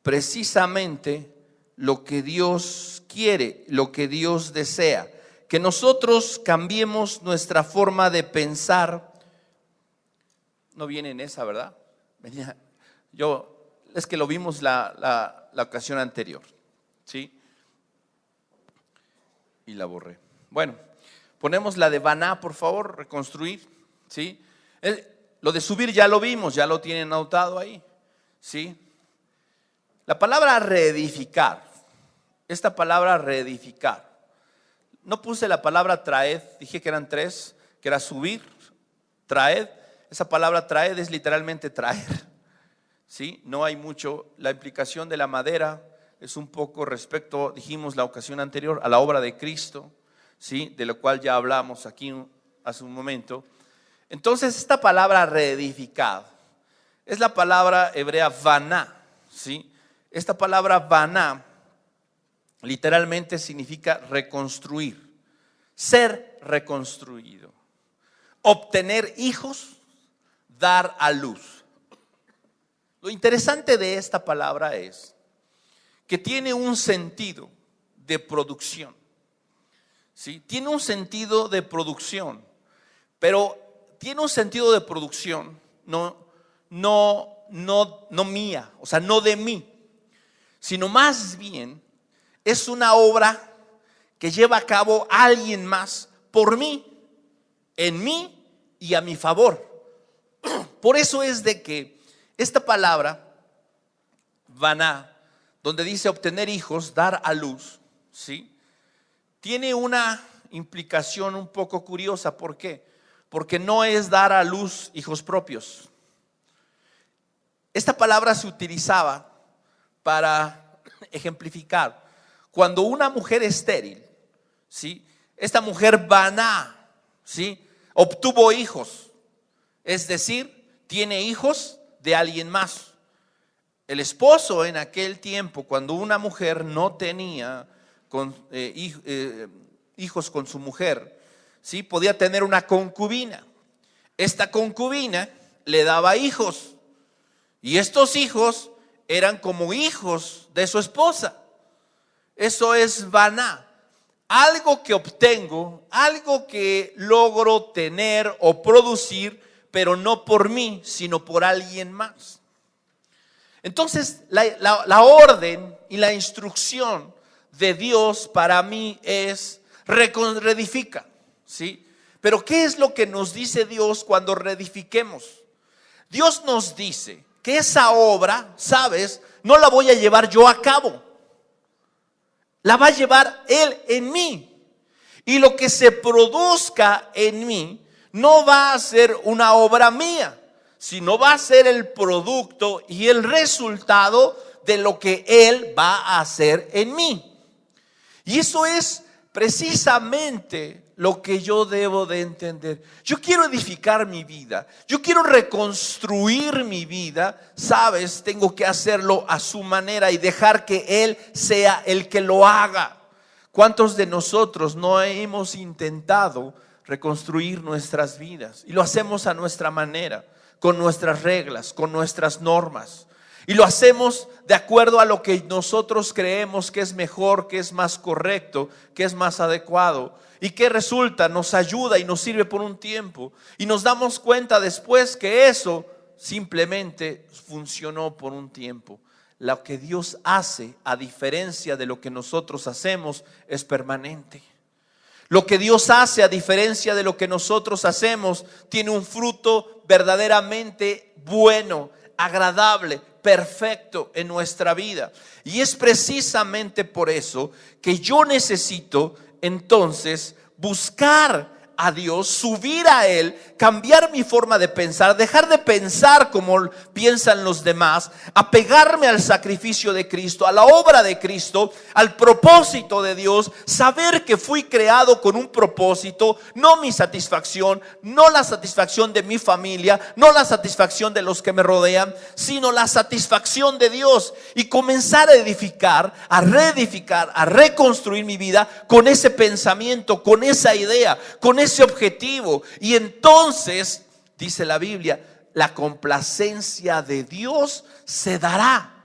precisamente lo que Dios quiere, lo que Dios desea. Que nosotros cambiemos nuestra forma de pensar. No viene en esa, ¿verdad? Es que lo vimos la ocasión anterior. ¿Sí? Y la borré. Bueno, ponemos la de Baná, por favor, reconstruir. ¿Sí? Lo de subir ya lo vimos, ya lo tienen anotado ahí. ¿Sí? La palabra reedificar, esta palabra reedificar, no puse la palabra traed, dije que eran tres, que era subir, traed. Esa palabra traed es literalmente traer, ¿sí? No hay mucho, la implicación de la madera es un poco respecto, dijimos la ocasión anterior, a la obra de Cristo, ¿sí? De lo cual ya hablamos aquí hace un momento. Entonces esta palabra reedificado es la palabra hebrea vaná, ¿sí? Esta palabra vaná literalmente significa reconstruir, ser reconstruido, obtener hijos, dar a luz. Lo interesante de esta palabra es que tiene un sentido de producción, ¿sí? Tiene un sentido de producción, pero tiene un sentido de producción no mía, o sea, no de mí, sino más bien es una obra que lleva a cabo alguien más por mí, en mí y a mi favor. Por eso es de que esta palabra, vaná, donde dice obtener hijos, dar a luz, ¿sí? Tiene una implicación un poco curiosa. ¿Por qué? Porque no es dar a luz hijos propios. Esta palabra se utilizaba para ejemplificar cuando una mujer estéril, ¿sí? Esta mujer vaná, ¿sí? Obtuvo hijos, es decir, tiene hijos de alguien más. El esposo en aquel tiempo, cuando una mujer no tenía hijos con su mujer, ¿sí? Podía tener una concubina. Esta concubina le daba hijos y estos hijos eran como hijos de su esposa. Eso es vaná. Algo que obtengo, algo que logro tener o producir, pero no por mí, sino por alguien más. Entonces, la orden y la instrucción de Dios para mí es reedifica, ¿sí? Pero ¿qué es lo que nos dice Dios cuando reedifiquemos? Dios nos dice que esa obra, ¿sabes? No la voy a llevar yo a cabo. La va a llevar Él en mí. Y lo que se produzca en mí no va a ser una obra mía, sino va a ser el producto y el resultado de lo que Él va a hacer en mí. Y eso es precisamente lo que yo debo de entender. Yo quiero edificar mi vida, yo quiero reconstruir mi vida, ¿sabes? Tengo que hacerlo a su manera y dejar que Él sea el que lo haga. ¿Cuántos de nosotros no hemos intentado reconstruir nuestras vidas? Y lo hacemos a nuestra manera, con nuestras reglas, con nuestras normas. Y lo hacemos de acuerdo a lo que nosotros creemos que es mejor, que es más correcto, que es más adecuado. ¿Y qué resulta? Nos ayuda y nos sirve por un tiempo. Y nos damos cuenta después que eso simplemente funcionó por un tiempo. Lo que Dios hace, a diferencia de lo que nosotros hacemos, es permanente. Lo que Dios hace, a diferencia de lo que nosotros hacemos, tiene un fruto verdaderamente bueno, agradable, perfecto en nuestra vida. Y es precisamente por eso que yo necesito entonces buscar a Dios, subir a Él, cambiar mi forma de pensar, dejar de pensar como piensan los demás, apegarme al sacrificio de Cristo, a la obra de Cristo, al propósito de Dios, saber que fui creado con un propósito, no mi satisfacción, no la satisfacción de mi familia, no la satisfacción de los que me rodean, sino la satisfacción de Dios, y comenzar a edificar, a reedificar, a reconstruir mi vida con ese pensamiento, con esa idea, con ese objetivo. Y entonces, dice la Biblia, la complacencia de Dios se dará.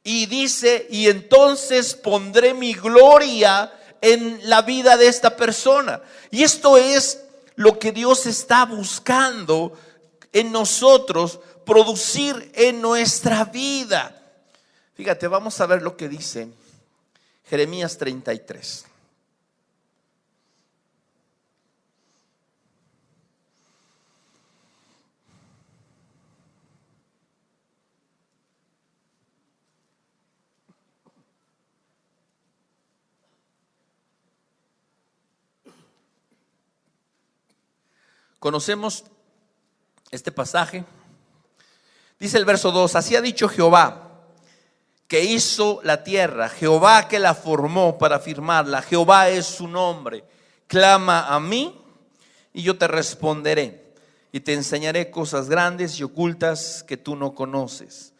Y dice, y entonces pondré mi gloria en la vida de esta persona. Y esto es lo que Dios está buscando en nosotros, producir en nuestra vida. Fíjate, vamos a ver lo que dice Jeremías 33. Conocemos este pasaje. Dice el verso 2: así ha dicho Jehová, que hizo la tierra, Jehová que la formó para firmarla, Jehová es su nombre. Clama a mí y yo te responderé y te enseñaré cosas grandes y ocultas que tú no conoces.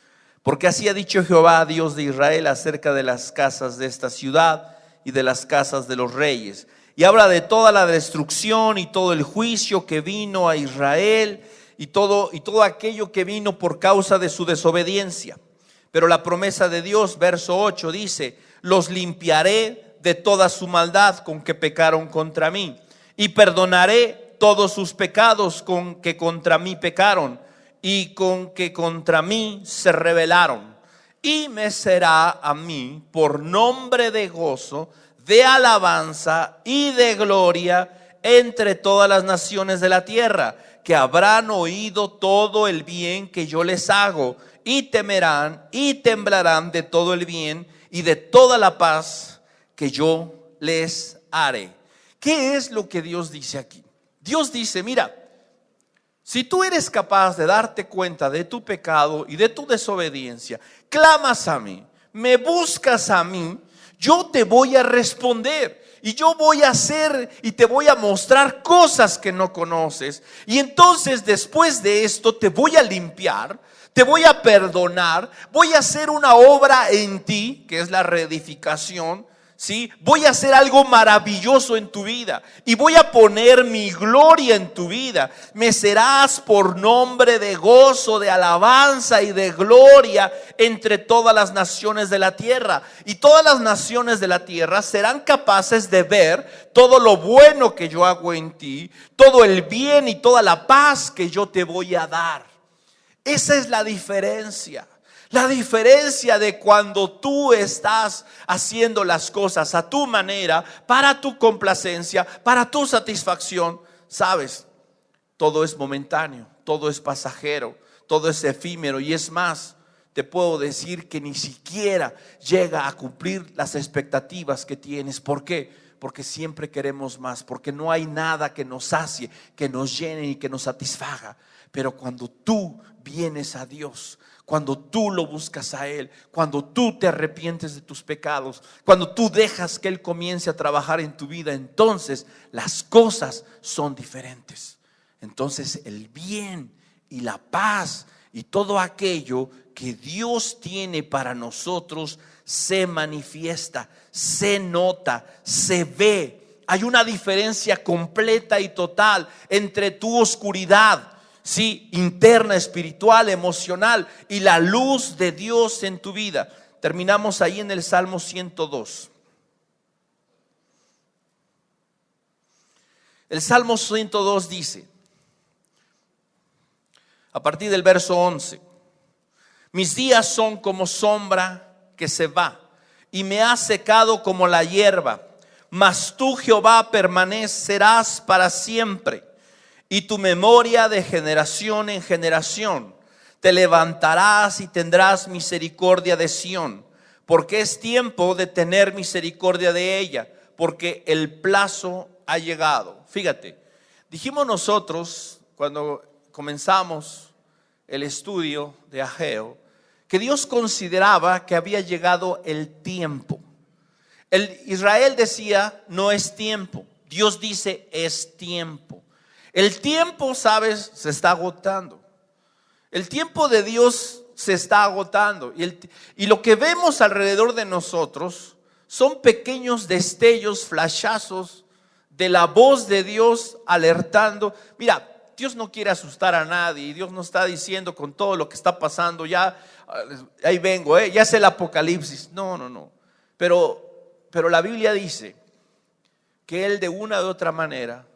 Porque así ha dicho Jehová, Dios de Israel, acerca de las casas de esta ciudad y de las casas de los reyes. Y habla de toda la destrucción y todo el juicio que vino a Israel y todo aquello que vino por causa de su desobediencia. Pero la promesa de Dios, verso 8, dice: los limpiaré de toda su maldad con que pecaron contra mí, y perdonaré todos sus pecados con que contra mí pecaron y con que contra mí se rebelaron. Y me será a mí por nombre de gozo, de alabanza y de gloria entre todas las naciones de la tierra, que habrán oído todo el bien que yo les hago, y temerán y temblarán de todo el bien y de toda la paz que yo les haré. ¿Qué es lo que Dios dice aquí? Dios dice: mira, si tú eres capaz de darte cuenta de tu pecado y de tu desobediencia, clamas a mí, me buscas a mí, yo te voy a responder. Y yo voy a hacer y te voy a mostrar cosas que no conoces. Y entonces después de esto te voy a limpiar, te voy a perdonar, voy a hacer una obra en ti, que es la reedificación. ¿Sí? Voy a hacer algo maravilloso en tu vida y voy a poner mi gloria en tu vida. Me serás por nombre de gozo, de alabanza y de gloria entre todas las naciones de la tierra. Y todas las naciones de la tierra serán capaces de ver todo lo bueno que yo hago en ti, todo el bien y toda la paz que yo te voy a dar. Esa es la diferencia. La diferencia de cuando tú estás haciendo las cosas a tu manera, para tu complacencia, para tu satisfacción. Sabes, todo es momentáneo, todo es pasajero, todo es efímero. Y es más, te puedo decir que ni siquiera llega a cumplir las expectativas que tienes. ¿Por qué? Porque siempre queremos más, porque no hay nada que nos sacie, que nos llene y que nos satisfaga. Pero cuando tú vienes a Dios, cuando tú lo buscas a Él, cuando tú te arrepientes de tus pecados, cuando tú dejas que Él comience a trabajar en tu vida, entonces las cosas son diferentes. Entonces el bien y la paz y todo aquello que Dios tiene para nosotros se manifiesta, se nota, se ve. Hay una diferencia completa y total entre tu oscuridad, sí, interna, espiritual, emocional, y la luz de Dios en tu vida. Terminamos ahí en el Salmo 102. El Salmo 102 dice, a partir del verso 11: mis días son como sombra que se va, y me has secado como la hierba. Mas tú, Jehová, permanecerás para siempre, y tu memoria de generación en generación. Te levantarás y tendrás misericordia de Sión, porque es tiempo de tener misericordia de ella, porque el plazo ha llegado. Fíjate, dijimos nosotros cuando comenzamos el estudio de Ageo que Dios consideraba que había llegado el tiempo. Israel decía: no es tiempo. Dios dice: es tiempo. El tiempo, sabes, se está agotando. El tiempo de Dios se está agotando. Y lo que vemos alrededor de nosotros son pequeños destellos, flashazos de la voz de Dios alertando. Mira, Dios no quiere asustar a nadie. Y Dios no está diciendo con todo lo que está pasando: ya, ahí vengo, ya es el apocalipsis. No. Pero la Biblia dice que Él, de una u otra manera,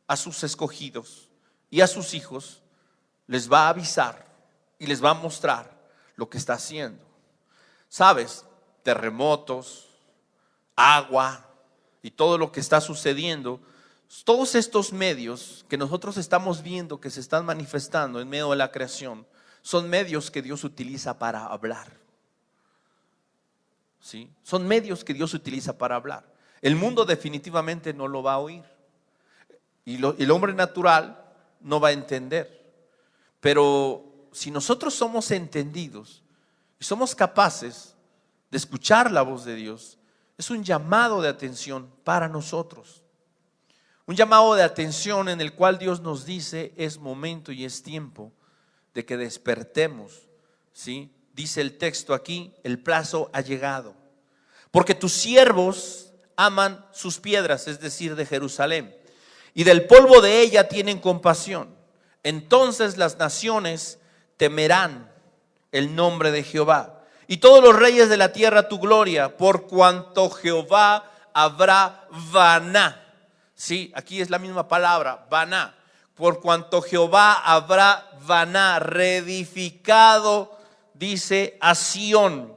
a sus escogidos y a sus hijos les va a avisar y les va a mostrar lo que está haciendo. Sabes, terremotos, agua y todo lo que está sucediendo, todos estos medios que nosotros estamos viendo que se están manifestando en medio de la creación, son medios que Dios utiliza para hablar. ¿Sí? Son medios que Dios utiliza para hablar. El mundo definitivamente no lo va a oír. Y el hombre natural no va a entender. Pero si nosotros somos entendidos y somos capaces de escuchar la voz de Dios, es un llamado de atención para nosotros. Un llamado de atención en el cual Dios nos dice: es momento y es tiempo de que despertemos, ¿sí? Dice el texto aquí: el plazo ha llegado, porque tus siervos aman sus piedras, es decir, de Jerusalén, y del polvo de ella tienen compasión. Entonces las naciones temerán el nombre de Jehová, y todos los reyes de la tierra tu gloria, por cuanto Jehová habrá vaná. Sí, aquí es la misma palabra, vaná. Por cuanto Jehová habrá vaná, reedificado, dice, a Sión,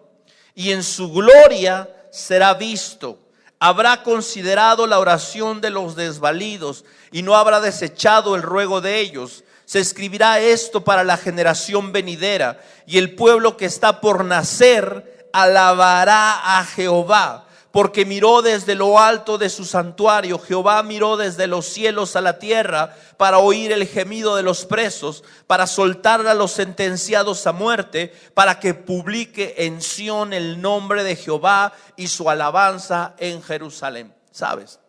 y en su gloria será visto. Habrá considerado la oración de los desvalidos y no habrá desechado el ruego de ellos. Se escribirá esto para la generación venidera, y el pueblo que está por nacer alabará a Jehová, porque miró desde lo alto de su santuario. Jehová miró desde los cielos a la tierra para oír el gemido de los presos, para soltar a los sentenciados a muerte, para que publique en Sión el nombre de Jehová y su alabanza en Jerusalén. ¿Sabes?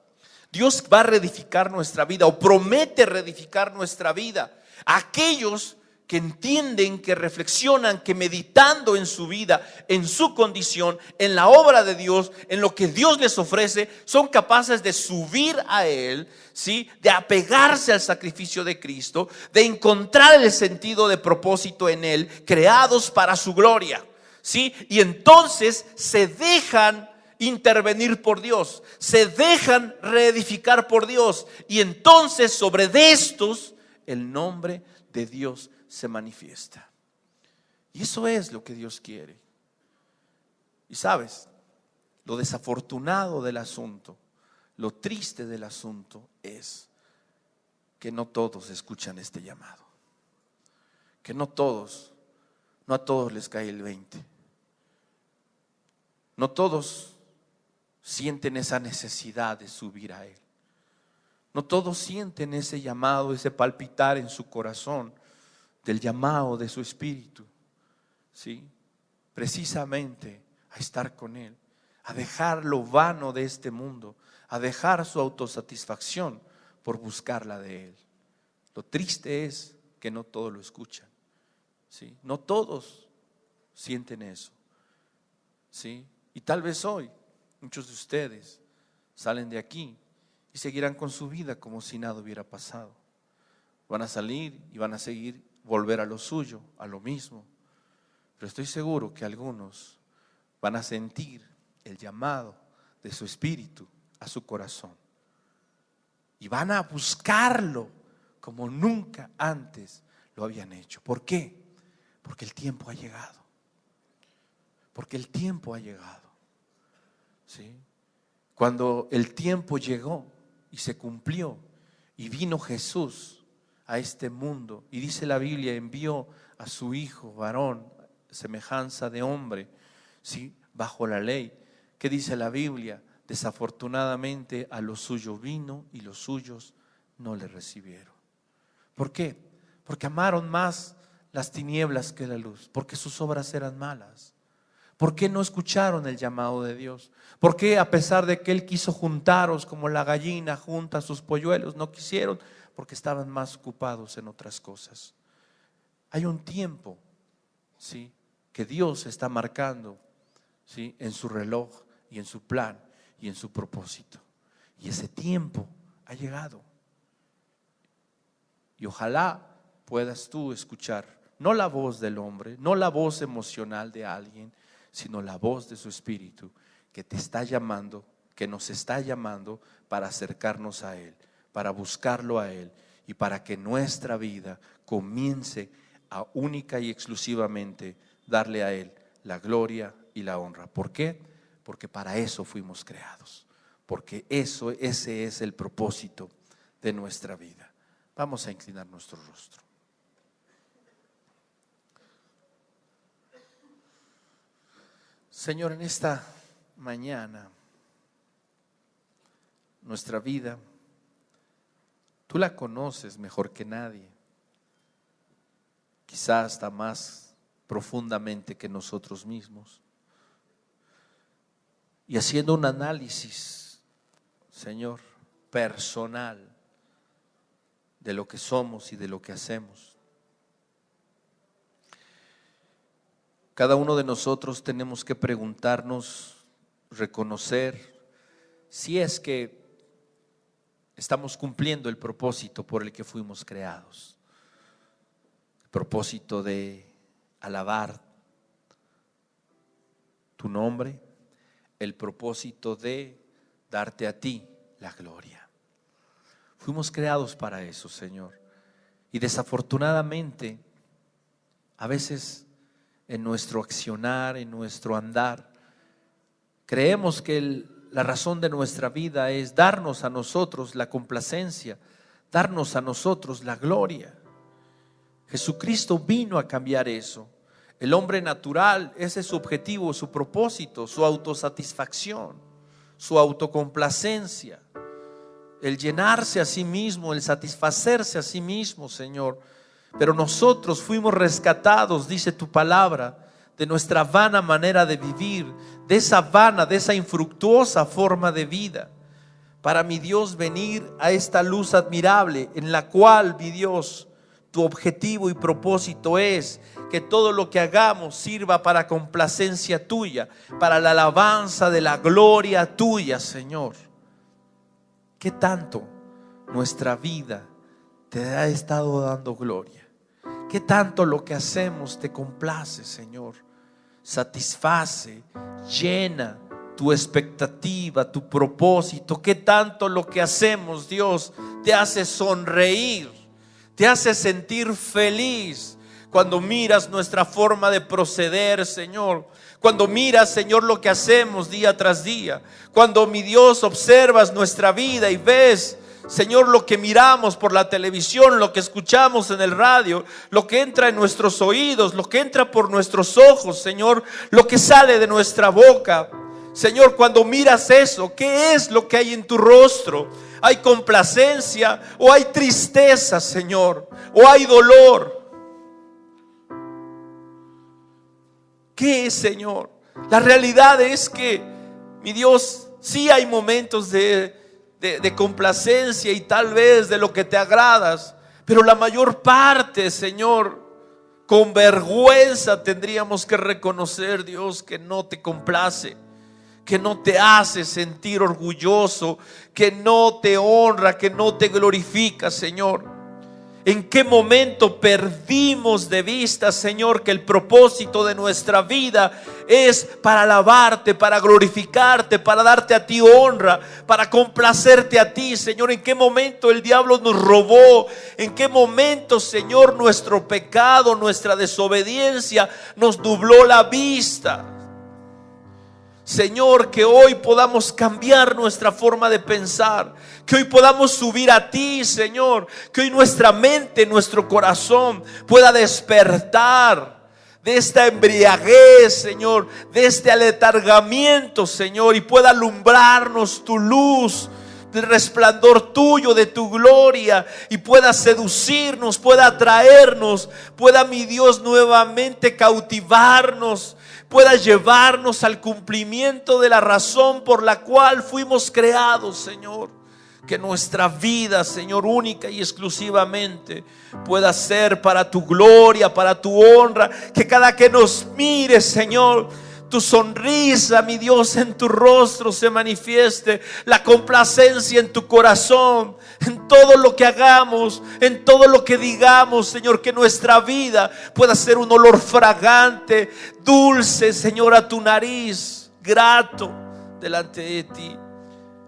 Dios va a reedificar nuestra vida, o promete reedificar nuestra vida. Aquellos que entienden, que reflexionan, que meditando en su vida, en su condición, en la obra de Dios, en lo que Dios les ofrece, son capaces de subir a Él, ¿sí? De apegarse al sacrificio de Cristo, de encontrar el sentido de propósito en Él, creados para su gloria, ¿sí? Y entonces se dejan intervenir por Dios, se dejan reedificar por Dios, y entonces sobre de estos el nombre de Dios se manifiesta. Y eso es lo que Dios quiere. Y sabes, lo desafortunado del asunto, lo triste del asunto es que no todos escuchan este llamado, que no a todos les cae el 20. No todos sienten esa necesidad de subir a Él. No todos sienten ese llamado, ese palpitar en su corazón del llamado de su espíritu, ¿sí? Precisamente a estar con Él, a dejar lo vano de este mundo, a dejar su autosatisfacción por buscar la de Él. Lo triste es que no todos lo escuchan, ¿sí? No todos sienten eso, ¿sí? Y tal vez hoy muchos de ustedes salen de aquí y seguirán con su vida como si nada hubiera pasado. Van a salir y van a seguir, volver a lo suyo, a lo mismo. Pero estoy seguro que algunos van a sentir el llamado de su espíritu a su corazón. Y van a buscarlo como nunca antes lo habían hecho. ¿Por qué? Porque el tiempo ha llegado. Porque el tiempo ha llegado, ¿sí? Cuando el tiempo llegó y se cumplió y vino Jesús a este mundo, y dice la Biblia, envió a su hijo varón, semejanza de hombre, ¿sí? Bajo la ley. ¿Qué dice la Biblia? Desafortunadamente a los suyos vino y los suyos no le recibieron. ¿Por qué? Porque amaron más las tinieblas que la luz, porque sus obras eran malas. ¿Por qué no escucharon el llamado de Dios? ¿Por qué, a pesar de que Él quiso juntaros como la gallina junta sus polluelos, no quisieron? Porque estaban más ocupados en otras cosas. Hay un tiempo, ¿sí?, que Dios está marcando, ¿sí?, en su reloj y en su plan y en su propósito. Y ese tiempo ha llegado. Y ojalá puedas tú escuchar, no la voz del hombre, no la voz emocional de alguien, sino la voz de su espíritu que te está llamando, que nos está llamando para acercarnos a Él, para buscarlo a Él, y para que nuestra vida comience a única y exclusivamente darle a Él la gloria y la honra. ¿Por qué? Porque para eso fuimos creados, porque ese es el propósito de nuestra vida. Vamos a inclinar nuestro rostro. Señor, en esta mañana, nuestra vida, Tú la conoces mejor que nadie, quizás hasta más profundamente que nosotros mismos. Y haciendo un análisis, Señor, personal de lo que somos y de lo que hacemos, cada uno de nosotros tenemos que preguntarnos, reconocer si es que estamos cumpliendo el propósito por el que fuimos creados. El propósito de alabar tu nombre, el propósito de darte a ti la gloria. Fuimos creados para eso, Señor. Y desafortunadamente, a veces en nuestro accionar, en nuestro andar, creemos que la razón de nuestra vida es darnos a nosotros la complacencia, darnos a nosotros la gloria. Jesucristo vino a cambiar eso. El hombre natural, ese es su objetivo, su propósito, su autosatisfacción, su autocomplacencia, el llenarse a sí mismo, el satisfacerse a sí mismo, Señor. Pero nosotros fuimos rescatados, dice tu palabra, de nuestra vana manera de vivir, de esa vana, de esa infructuosa forma de vida, para mi Dios venir a esta luz admirable en la cual, mi Dios, tu objetivo y propósito es que todo lo que hagamos sirva para complacencia tuya, para la alabanza de la gloria tuya, Señor. ¿Qué tanto nuestra vida te ha estado dando gloria? ¿Qué tanto lo que hacemos te complace, Señor? Satisface, llena tu expectativa, tu propósito. ¿Qué tanto lo que hacemos, Dios, te hace sonreír, te hace sentir feliz cuando miras nuestra forma de proceder, Señor? Cuando miras, Señor, lo que hacemos día tras día, cuando, mi Dios, observas nuestra vida y ves, Señor, lo que miramos por la televisión, lo que escuchamos en el radio, lo que entra en nuestros oídos, lo que entra por nuestros ojos, Señor, lo que sale de nuestra boca. Señor, cuando miras eso, ¿qué es lo que hay en tu rostro? ¿Hay complacencia o hay tristeza, Señor? ¿O hay dolor? ¿Qué es, Señor? La realidad es que, mi Dios, sí hay momentos de complacencia y tal vez de lo que te agradas, pero la mayor parte, Señor, con vergüenza tendríamos que reconocer, Dios, que no te complace, que no te hace sentir orgulloso, que no te honra, que no te glorifica, Señor. ¿En qué momento perdimos de vista, Señor, que el propósito de nuestra vida es para alabarte, para glorificarte, para darte a ti honra, para complacerte a ti, Señor? ¿En qué momento el diablo nos robó? ¿En qué momento, Señor, nuestro pecado, nuestra desobediencia nos nubló la vista? Señor, que hoy podamos cambiar nuestra forma de pensar, que hoy podamos subir a ti, Señor, que hoy nuestra mente, nuestro corazón pueda despertar de esta embriaguez, Señor, de este aletargamiento, Señor, y pueda alumbrarnos tu luz, del resplandor tuyo, de tu gloria, y pueda seducirnos, pueda atraernos, pueda, mi Dios, nuevamente cautivarnos, pueda llevarnos al cumplimiento de la razón por la cual fuimos creados, Señor. Que nuestra vida, Señor, única y exclusivamente pueda ser para tu gloria, para tu honra. Que cada que nos mire, Señor, tu sonrisa, mi Dios, en tu rostro se manifieste, la complacencia en tu corazón, en todo lo que hagamos, en todo lo que digamos, Señor, que nuestra vida pueda ser un olor fragante, dulce, Señor, a tu nariz, grato delante de ti.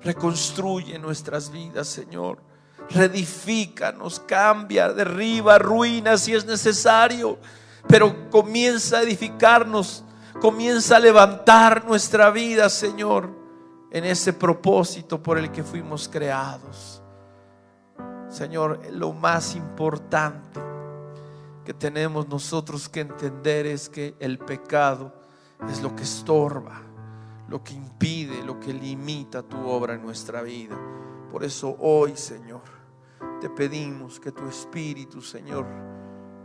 Reconstruye nuestras vidas, Señor. Reedifícanos, cambia, derriba, arruina si es necesario, pero comienza a edificarnos. Comienza a levantar nuestra vida, Señor, en ese propósito por el que fuimos creados. Señor, lo más importante que tenemos nosotros que entender es que el pecado es lo que estorba, lo que impide, lo que limita tu obra en nuestra vida. Por eso hoy, Señor, te pedimos que tu Espíritu, Señor,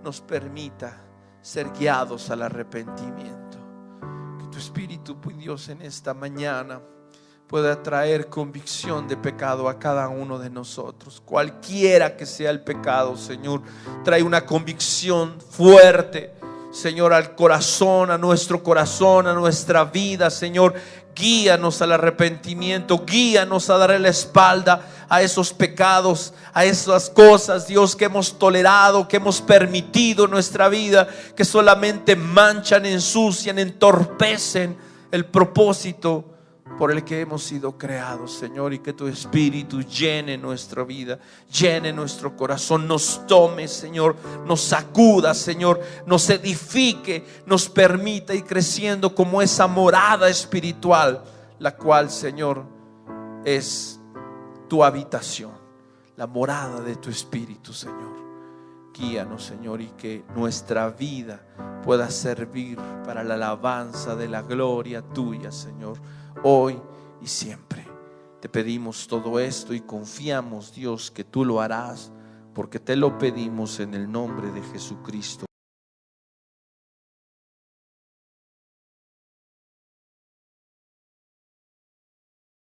nos permita ser guiados al arrepentimiento. Que tu Espíritu, Dios, en esta mañana pueda traer convicción de pecado a cada uno de nosotros. Cualquiera que sea el pecado, Señor, trae una convicción fuerte, Señor, al corazón, a nuestro corazón, a nuestra vida, Señor. Guíanos al arrepentimiento, guíanos a darle la espalda a esos pecados, a esas cosas, Dios, que hemos tolerado, que hemos permitido en nuestra vida, que solamente manchan, ensucian, entorpecen el propósito por el que hemos sido creados, Señor. Y que tu Espíritu llene nuestra vida, llene nuestro corazón, nos tome, Señor, nos sacuda, Señor, nos edifique, nos permita ir creciendo como esa morada espiritual, la cual, Señor, es tu habitación, la morada de tu Espíritu, Señor. Guíanos, Señor, y que nuestra vida pueda servir para la alabanza de la gloria tuya, Señor, hoy y siempre. Te pedimos todo esto y confiamos, Dios, que tú lo harás, porque te lo pedimos en el nombre de Jesucristo.